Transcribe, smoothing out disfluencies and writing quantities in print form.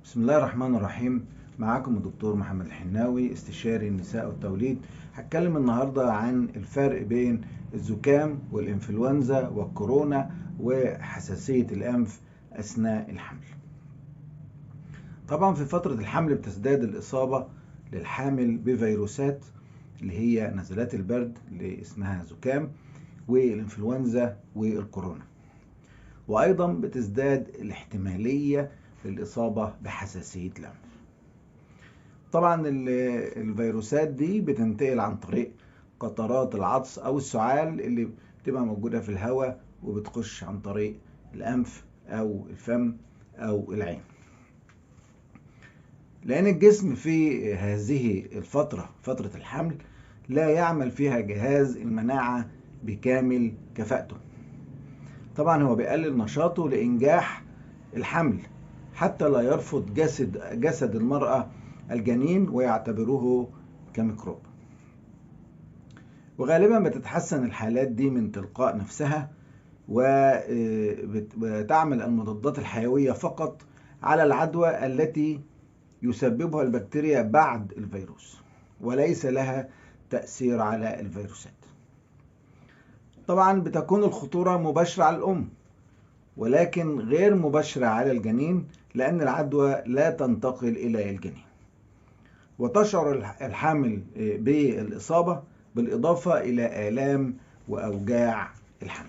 بسم الله الرحمن الرحيم. معاكم الدكتور محمد الحناوي، استشاري النساء والتوليد. هتكلم النهاردة عن الفرق بين الزكام والإنفلونزا والكورونا وحساسية الأنف أثناء الحمل. طبعا في فترة الحمل بتزداد الإصابة للحامل بفيروسات اللي هي نزلات البرد اللي اسمها زكام، والإنفلونزا والكورونا، وأيضا بتزداد الاحتمالية للإصابة بحساسية الأنف. طبعا الفيروسات دي بتنتقل عن طريق قطرات العطس أو السعال اللي بتبقى موجودة في الهواء وبتخش عن طريق الأنف أو الفم أو العين. لأن الجسم في هذه الفترة، فترة الحمل، لا يعمل فيها جهاز المناعة بكامل كفاءته. طبعا هو بيقلل نشاطه لإنجاح الحمل حتى لا يرفض جسد المرأة الجنين ويعتبروه كميكروب. وغالبا بتتحسن الحالات دي من تلقاء نفسها، وتعمل المضادات الحيوية فقط على العدوى التي يسببها البكتيريا بعد الفيروس، وليس لها تأثير على الفيروسات. طبعا بتكون الخطورة مباشرة على الأم، ولكن غير مباشرة على الجنين، لأن العدوى لا تنتقل إلى الجنين. وتشعر الحامل بالإصابة بالإضافة إلى آلام وأوجاع الحمل.